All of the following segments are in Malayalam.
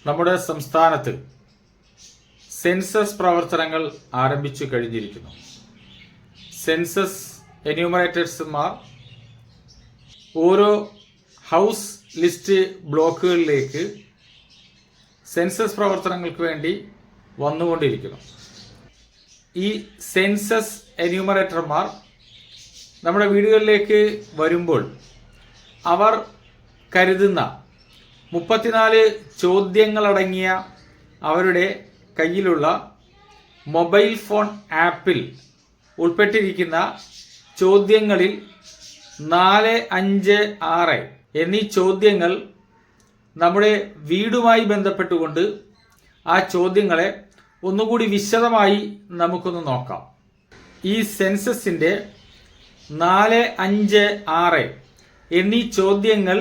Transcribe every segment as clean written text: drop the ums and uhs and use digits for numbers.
നമ്മുടെ സംസ്ഥാനത്ത് സെൻസസ് പ്രവർത്തനങ്ങൾ ആരംഭിച്ചു കഴിഞ്ഞിരിക്കുന്നു. സെൻസസ് എന്യൂമറേറ്റേഴ്സുമാർ ഓരോ ഹൗസ് ലിസ്റ്റ് ബ്ലോക്കുകളിലേക്ക് സെൻസസ് പ്രവർത്തനങ്ങൾക്ക് വേണ്ടി വന്നുകൊണ്ടിരിക്കുന്നു. ഈ സെൻസസ് എന്യൂമറേറ്റർമാർ നമ്മുടെ വീടുകളിലേക്ക് വരുമ്പോൾ അവർ കരുതുന്ന 34 ചോദ്യങ്ങളടങ്ങിയ അവരുടെ കയ്യിലുള്ള മൊബൈൽ ഫോൺ ആപ്പിൽ ഉൾപ്പെട്ടിരിക്കുന്ന ചോദ്യങ്ങളിൽ 4, 5, 6 എന്നീ ചോദ്യങ്ങൾ നമ്മുടെ വീടുമായി ബന്ധപ്പെട്ടുകൊണ്ട് ആ ചോദ്യങ്ങളെ ഒന്നുകൂടി വിശദമായി നമുക്കൊന്ന് നോക്കാം. ഈ സെൻസസിൻ്റെ 4, 5, 6 എന്നീ ചോദ്യങ്ങൾ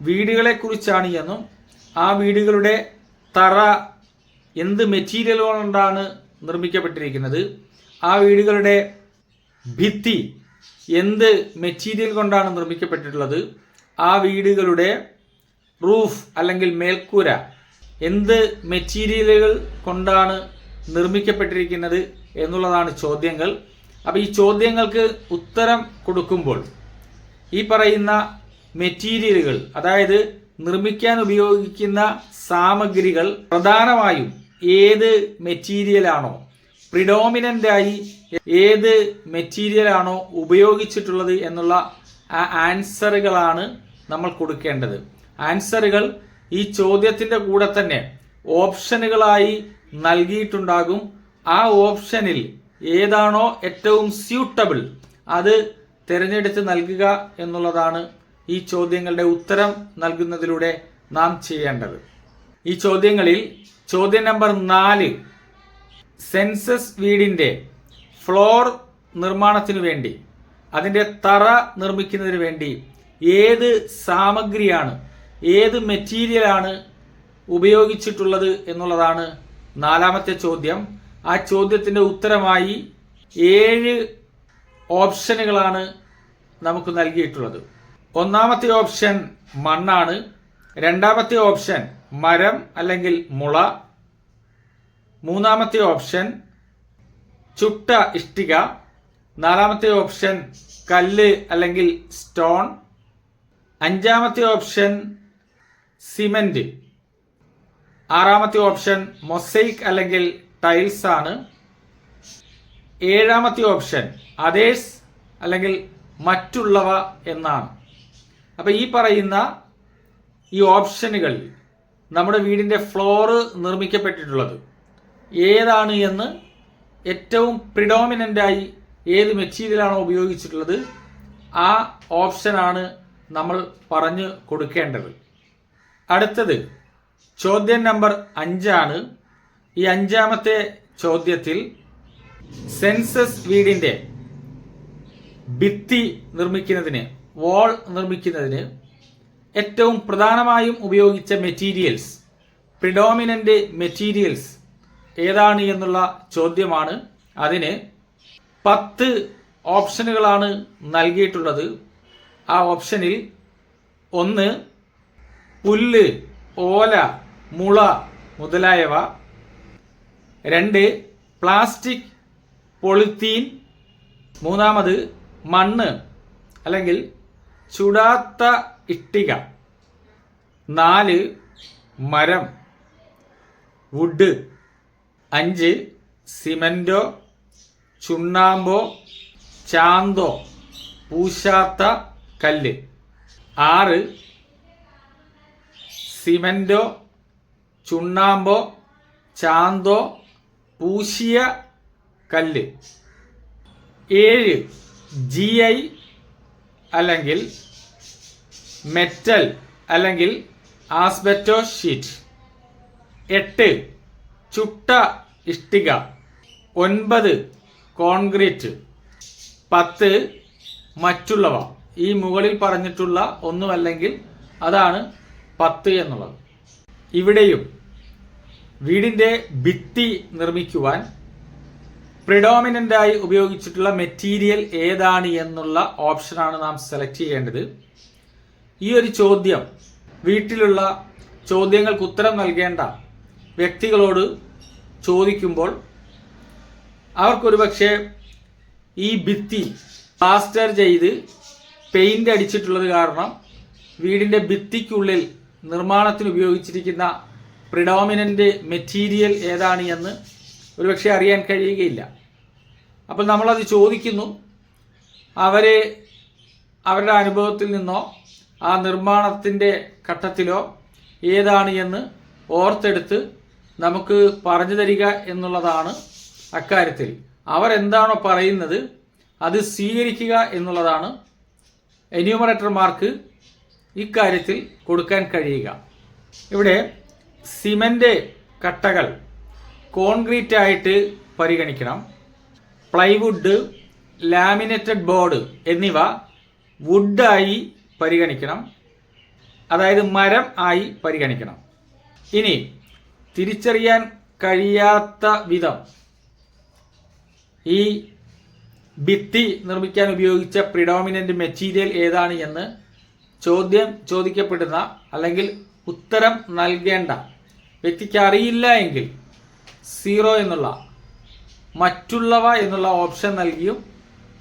വീടുകളെക്കുറിച്ചാണ് എന്നും ആ വീടുകളുടെ തറ എന്ത് മെറ്റീരിയൽ കൊണ്ടാണ് നിർമ്മിക്കപ്പെട്ടിരിക്കുന്നത്, ആ വീടുകളുടെ ഭിത്തി എന്ത് മെറ്റീരിയൽ കൊണ്ടാണ് നിർമ്മിക്കപ്പെട്ടിട്ടുള്ളത്, ആ വീടുകളുടെ റൂഫ് അല്ലെങ്കിൽ മേൽക്കൂര എന്ത് മെറ്റീരിയലുകൾ കൊണ്ടാണ് നിർമ്മിക്കപ്പെട്ടിരിക്കുന്നത് എന്നുള്ളതാണ് ചോദ്യങ്ങൾ. അപ്പോൾ ഈ ചോദ്യങ്ങൾക്ക് ഉത്തരം കൊടുക്കുമ്പോൾ ഈ പറയുന്ന മെറ്റീരിയലുകൾ, അതായത് നിർമ്മിക്കാൻ ഉപയോഗിക്കുന്ന സാമഗ്രികൾ പ്രധാനമായും ഏത് മെറ്റീരിയലാണോ, പ്രിഡോമിനൻ്റായി ഏത് മെറ്റീരിയലാണോ ഉപയോഗിച്ചിട്ടുള്ളത് എന്നുള്ള ആ ആൻസറുകളാണ് നമ്മൾ കൊടുക്കേണ്ടത്. ആൻസറുകൾ ഈ ചോദ്യത്തിൻ്റെ കൂടെ തന്നെ ഓപ്ഷനുകളായി നൽകിയിട്ടുണ്ടാകും. ആ ഓപ്ഷനിൽ ഏതാണോ ഏറ്റവും സ്യൂട്ടബിൾ അത് തിരഞ്ഞെടുത്ത് നൽകുക എന്നുള്ളതാണ് ഈ ചോദ്യങ്ങളുടെ ഉത്തരം നൽകുന്നതിലൂടെ നാം ചെയ്യേണ്ടത്. ഈ ചോദ്യങ്ങളിൽ ചോദ്യം നമ്പർ 4 സെൻസസ് വീടിൻ്റെ ഫ്ലോർ നിർമ്മാണത്തിനു വേണ്ടി, അതിൻ്റെ തറ നിർമ്മിക്കുന്നതിന് വേണ്ടി ഏത് സാമഗ്രിയാണ്, ഏത് മെറ്റീരിയലാണ് ഉപയോഗിച്ചിട്ടുള്ളത് എന്നുള്ളതാണ് 4ാമത്തെ ചോദ്യം. ആ ചോദ്യത്തിൻ്റെ ഉത്തരമായി 7 ഓപ്ഷനുകളാണ് നമുക്ക് നൽകിയിട്ടുള്ളത്. 1ാമത്തെ ഓപ്ഷൻ മണ്ണാണ്, 2ാമത്തെ ഓപ്ഷൻ മരം അല്ലെങ്കിൽ മുള, 3ാമത്തെ ഓപ്ഷൻ ചുട്ട ഇഷ്ടിക, 4ാമത്തെ ഓപ്ഷൻ കല്ല് അല്ലെങ്കിൽ സ്റ്റോൺ, 5ാമത്തെ ഓപ്ഷൻ സിമന്റ്, 6ാമത്തെ ഓപ്ഷൻ മൊസൈക്ക് അല്ലെങ്കിൽ ടൈൽസ് ആണ്, 7ാമത്തെ ഓപ്ഷൻ അതേഴ്സ് അല്ലെങ്കിൽ മറ്റുള്ളവ എന്നാണ്. അപ്പോൾ ഈ പറയുന്ന ഈ ഓപ്ഷനുകളിൽ നമ്മുടെ വീടിൻ്റെ ഫ്ലോറ് നിർമ്മിക്കപ്പെട്ടിട്ടുള്ളത് ഏതാണ് എന്ന് ഏറ്റവും പ്രിഡോമിനൻ്റായി ഏത് മെറ്റീരിയലാണോ ഉപയോഗിച്ചിട്ടുള്ളത് ആ ഓപ്ഷനാണ് നമ്മൾ പറഞ്ഞു കൊടുക്കേണ്ടത്. അടുത്തത് ചോദ്യം നമ്പർ 5 ആണ്. ഈ 5ാമത്തെ ചോദ്യത്തിൽ സെൻസസ് വീടിൻ്റെ ഭിത്തി നിർമ്മിക്കുന്നതിന്, വാൾ നിർമ്മിക്കുന്നതിന് ഏറ്റവും പ്രധാനമായും ഉപയോഗിച്ച മെറ്റീരിയൽസ്, പ്രിഡോമിനൻ്റ് മെറ്റീരിയൽസ് ഏതാണ് എന്നുള്ള ചോദ്യമാണ്. അതിന് 10 ഓപ്ഷനുകളാണ് നൽകിയിട്ടുള്ളത്. ആ ഓപ്ഷനിൽ 1 പുല്ല്, ഓല, മുള മുതലായവ, 2 പ്ലാസ്റ്റിക്, പോളിത്തീൻ, 3ാമത് മണ്ണ് അല്ലെങ്കിൽ ചുടാത്ത ഇഷ്ടിക, 4 മരം വുഡ്, 5 സിമന്റോ ചുണ്ണാമ്പോ ചാന്തോ പൂശാത്ത കല്ല്, 6 സിമന്റോ ചുണ്ണാമ്പോ ചാന്തോ പൂശിയ കല്ല്, 7 GI അല്ലെങ്കിൽ മെറ്റൽ അല്ലെങ്കിൽ ആസ്ബെറ്റോ ഷീറ്റ്, 8 ചുട്ട ഇഷ്ടിക, 9 കോൺക്രീറ്റ്, 10 മറ്റുള്ളവ. ഈ മുകളിൽ പറഞ്ഞിട്ടുള്ള ഒന്നുമല്ലെങ്കിൽ അതാണ് 10 എന്നുള്ളത്. ഇവിടെയും വീടിൻ്റെ ഭിത്തി നിർമ്മിക്കുവാൻ പ്രിഡോമിനൻ്റായി ഉപയോഗിച്ചിട്ടുള്ള മെറ്റീരിയൽ ഏതാണ് എന്നുള്ള ഓപ്ഷനാണ് നാം സെലക്ട് ചെയ്യേണ്ടത്. ഈ ഒരു ചോദ്യം വീട്ടിലുള്ള ചോദ്യങ്ങൾക്ക് ഉത്തരം നൽകേണ്ട വ്യക്തികളോട് ചോദിക്കുമ്പോൾ അവർക്കൊരു പക്ഷേ ഈ ഭിത്തി പ്ലാസ്റ്റർ ചെയ്ത് പെയിന്റ് അടിച്ചിട്ടുള്ളത് കാരണം വീടിൻ്റെ ഭിത്തിക്കുള്ളിൽ നിർമ്മാണത്തിന് ഉപയോഗിച്ചിരിക്കുന്ന പ്രിഡോമിനൻ്റ് മെറ്റീരിയൽ ഏതാണ് എന്ന് ഒരുപക്ഷെ അറിയാൻ കഴിയുകയില്ല. അപ്പോൾ നമ്മളത് ചോദിക്കുന്നു. അവരുടെ അനുഭവത്തിൽ നിന്നോ ആ നിർമ്മാണത്തിൻ്റെ ഘട്ടത്തിലോ ഏതാണ് എന്ന് ഓർത്തെടുത്ത് നമുക്ക് പറഞ്ഞു തരിക എന്നുള്ളതാണ് അക്കാര്യത്തിൽ. അവരെന്താണോ പറയുന്നത് അത് സ്വീകരിക്കുക എന്നുള്ളതാണ് എന്യൂമറേറ്റർമാർക്ക് ഇക്കാര്യത്തിൽ കൊടുക്കാൻ കഴിയുക. ഇവിടെ സിമൻ്റ് കട്ടകൾ കോൺക്രീറ്റ് ആയിട്ട് പരിഗണിക്കണം. പ്ലൈവുഡ്, ലാമിനേറ്റഡ് ബോർഡ് എന്നിവ വുഡായി പരിഗണിക്കണം, അതായത് മരം ആയി പരിഗണിക്കണം. ഇനി തിരിച്ചറിയാൻ കഴിയാത്ത വിധം ഈ ഭിത്തി നിർമ്മിക്കാൻ ഉപയോഗിച്ച പ്രിഡോമിനൻ്റ് മെറ്റീരിയൽ ഏതാണ് എന്ന് ചോദിക്കപ്പെടുന്ന അല്ലെങ്കിൽ ഉത്തരം നൽകേണ്ട വ്യക്തിക്ക് അറിയില്ല എങ്കിൽ 0 എന്നുള്ള മറ്റുള്ളവ എന്നുള്ള ഓപ്ഷൻ നൽകിയും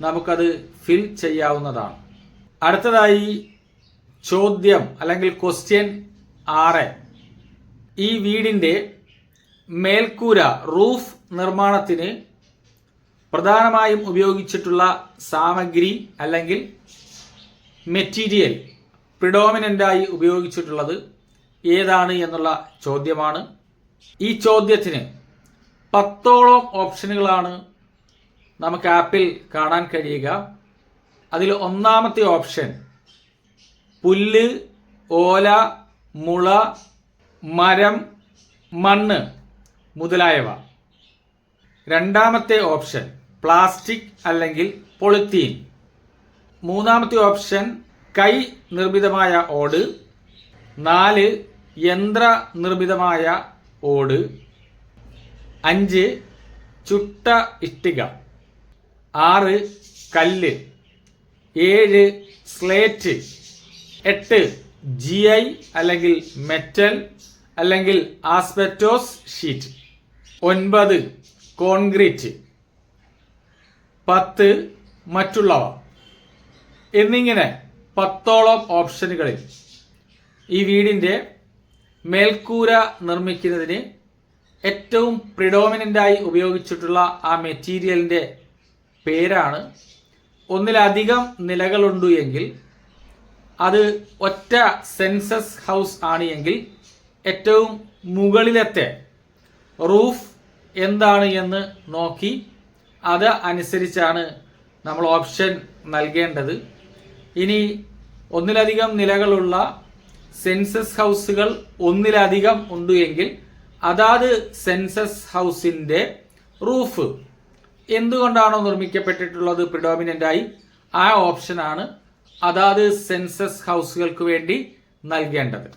നമുക്കത് ഫിൽ ചെയ്യാവുന്നതാണ്. അടുത്തതായി ചോദ്യം അല്ലെങ്കിൽ ക്വസ്റ്റ്യൻ 6. ഈ വീടിൻ്റെ മേൽക്കൂര റൂഫ് നിർമ്മാണത്തിന് പ്രധാനമായും ഉപയോഗിച്ചിട്ടുള്ള സാമഗ്രി അല്ലെങ്കിൽ മെറ്റീരിയൽ പ്രിഡോമിനൻ്റായി ഉപയോഗിച്ചിട്ടുള്ളത് ഏതാണ് എന്നുള്ള ചോദ്യമാണ്. ഈ ചോദ്യത്തിന് 10ഓളം ഓപ്ഷനുകളാണ് നമുക്ക് ആപ്പിൽ കാണാൻ കഴിയുക. അതിൽ ഒന്നാമത്തെ ഓപ്ഷൻ പുല്ല്, ഓല, മുള, മരം, മണ്ണ് മുതലായവ. രണ്ടാമത്തെ ഓപ്ഷൻ പ്ലാസ്റ്റിക് അല്ലെങ്കിൽ പോളിത്തീൻ. മൂന്നാമത്തെ ഓപ്ഷൻ കൈ നിർമ്മിതമായ ഓട്. 4 യന്ത്ര നിർമ്മിതമായ ഓട്. 5 ചുട്ട ഇഷ്ടിക. 6 കല്ല്. 7 സ്ലേറ്റ്. 8 GI അല്ലെങ്കിൽ മെറ്റൽ അല്ലെങ്കിൽ ആസ്ബെസ്റ്റോസ് ഷീറ്റ്. 9 കോൺക്രീറ്റ്. 10 മറ്റുള്ളവ എന്നിങ്ങനെ 10ഓളം ഓപ്ഷനുകളിൽ ഈ വീടിൻ്റെ മേൽക്കൂര നിർമ്മിക്കുന്നതിന് ഏറ്റവും പ്രിഡോമിനൻ്റായി ഉപയോഗിച്ചിട്ടുള്ള ആ മെറ്റീരിയലിൻ്റെ പേരാണ്. ഒന്നിലധികം നിലകളുണ്ട് എങ്കിൽ അത് ഒറ്റ സെൻസസ് ഹൗസ് ആണ് എങ്കിൽ ഏറ്റവും മുകളിലത്തെ റൂഫ് എന്താണ് എന്ന് നോക്കി അത് അനുസരിച്ചാണ് നമ്മൾ ഓപ്ഷൻ നൽകേണ്ടത്. ഇനി ഒന്നിലധികം നിലകളുള്ള സെൻസസ് ഹൗസുകൾ ഒന്നിലധികം ഉണ്ട് എങ്കിൽ അതാത് സെൻസസ് ഹൗസിൻ്റെ റൂഫ് എന്തുകൊണ്ടാണോ നിർമ്മിക്കപ്പെട്ടിട്ടുള്ളത് പ്രിഡോമിനൻ്റായി ആ ഓപ്ഷനാണ് അതാത് സെൻസസ് ഹൗസുകൾക്ക് വേണ്ടി നൽകേണ്ടത്.